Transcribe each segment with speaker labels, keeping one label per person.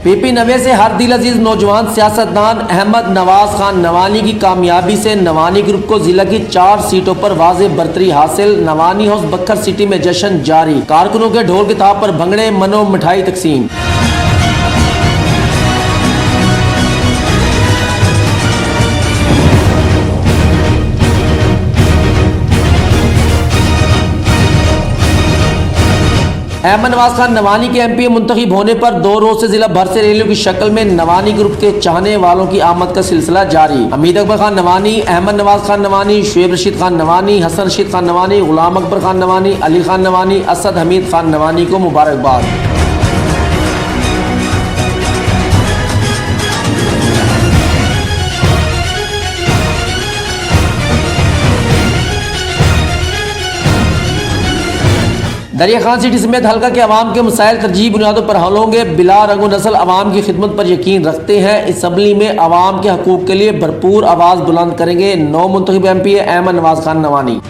Speaker 1: PP 90 से हर दिल अजीज नौजवान सियासतदान अहमद नवाज खान नवानी की कामयाबी से नवानी ग्रुप को जिला की 4 सीटों पर वाज़े बरतरी हासिल। नवानी हाउस बक्खर सिटी में जश्न जारी, कारकुनों के ढोल की ताप पर भंगड़े, मनो मिठाई तकसीम। अहमद नवाज खान नवानी के MP मुंतखब होने पर 2 रोज से जिला भर से रैलियों की शक्ल में नवानी ग्रुप के चाहने वालों की आमद का सिलसिला जारी। हमीद अकबर खान नवानी, अहमद नवाज खान नवानी, शुएब रशीद खान नवानी, हसन रशीद खान नवानी, गुलाम अकबर खान नवानी, अली खान नवानी, असद हमीद खान नवानी को मुबारकबाद। दरिया खान सिटी समेत हल्का के अवाम के मसाइल तरजीह बुनियादों पर हल होंगे। बिला रंगो नस्ल अवाम की खिदमत पर यकीन रखते हैं। असम्बली में अवाम के हकूक के लिए भरपूर आवाज़ बुलंद करेंगे। नौ मुंतखब MP अहमद नवाज खान नवानी।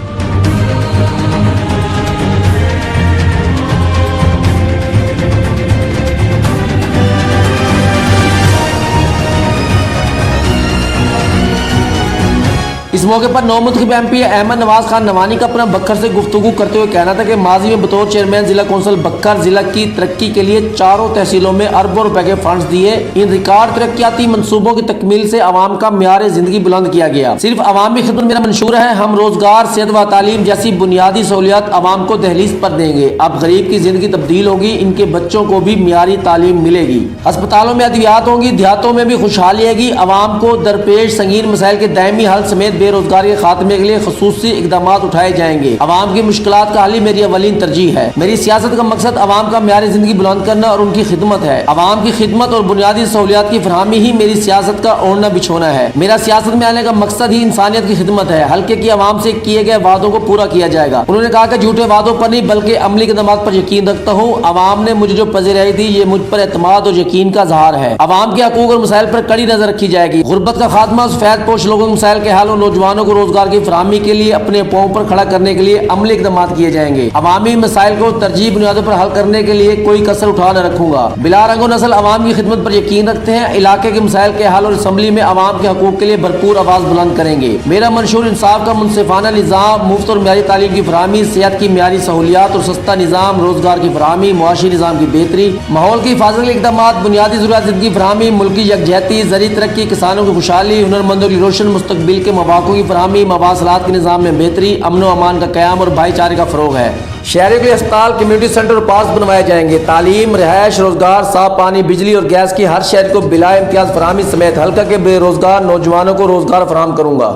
Speaker 1: इस मौके पर नौ मुंतखब MP अहमद नवाज खान नवानी का अपना बक्खर से गुफ्तगू करते हुए कहना था कि माजी में बतौर चेयरमैन जिला कौंसिल बक्खर जिला की तरक्की के लिए 4 तहसीलों में अरबों रुपए के फंड्स दिए। इन रिकॉर्ड तरक्याती मंसूबों की तकमील से अवाम का म्यार जिंदगी बुलंद किया गया। सिर्फ अवामी खिदमत मेरा मंशूर है। हम रोजगार, सेहत व तालीम जैसी बुनियादी सहूलियात अवाम को दहलीज पर देंगे। अब गरीब की जिंदगी तब्दील होगी, इनके बच्चों को भी म्यारी तालीम मिलेगी, अस्पतालों में अद्वियात होंगी, देहातों में भी खुशहाली आएगी। अवाम को दरपेश संगीन मसाइल के दायमी हल समेत बेरोजगारी के खात्मे के लिए खसूसी इकदाम उठाए जाएंगे। अवाम की मुश्किलात का हल ही मेरी अवलीन तरजीह है। मेरी सियासत का मकसद अवाम का म्यार जिंदगी बुलंद करना और उनकी खिदमत है। अवाम की खिदमत और बुनियादी सहूलियात की फरहमी ही मेरी सियासत का ओढ़ना बिछोना है। मेरा सियासत में आने का मकसद ही इंसानियत की खिदमत है। हल्के की अवाम से किए गए वादों को पूरा किया जाएगा। उन्होंने कहा कि झूठे वादों पर नहीं बल्कि अमली इकदाम पर यकीन रखता हूँ। अवाम ने मुझे जो पज़ीराई दी ये मुझ पर एतमाद और यकीन का इज़हार है। अवाम के हकूक और मसाइल पर कड़ी नजर रखी जाएगी। गुर्बत का खात्मा, सफेद पोश लोगों के मसाइल के हल और नौजवानों को रोजगार की फरहमी के लिए अपने पांव पर खड़ा करने के लिए अमली इकदाम किए जाएंगे। अवामी मसाइल को तरजीह बुनियादों पर हल करने के लिए कोई कसर उठा न रखूंगा। बिला रंगो नस्ल अवाम की खिदमत पर यकीन रखते हैं। इलाके के मसाइल के हल और असम्बली में अवाम के हकूक के लिए भरपूर आवाज बुलंद करेंगे। मेरा मंशूर इंसाफ का मुनसिफाना निज़ाम, मुफ्त और म्यारी तालीम की फरहमी, सेहत की म्यारी सहूलियात और सस्ता निज़ाम, रोजगार की फरहमी, मुआशी निज़ाम की बेहतरी, माहौल की हिफाजत के इकदाम, बुनियादी ज़रूरियात जिंदगी फरहमी, मुल्क की यकजहती, ज़री तरक्की, किसानों की खुशहाली, हुनरमंदों की रोशन मुस्तकबिल के मौक़ों की फरहमी, मवासलात के निज़ाम में बेहतरी, अमन व अमान का क़याम और भाईचारे का फ़रोग़ है। शहरों के अस्पताल, कम्युनिटी सेंटर और पार्क बनवाए जाएंगे। तालीम, रिहायश, रोजगार, साफ पानी, बिजली और गैस की हर शहर को बिला इम्तियाज फरहमी समेत हल्का के बेरोजगार नौजवानों को रोजगार फराहम करूंगा।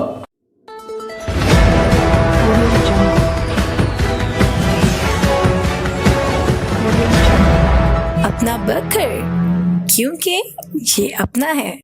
Speaker 2: अपना बक्खर, क्योंकि ये अपना है।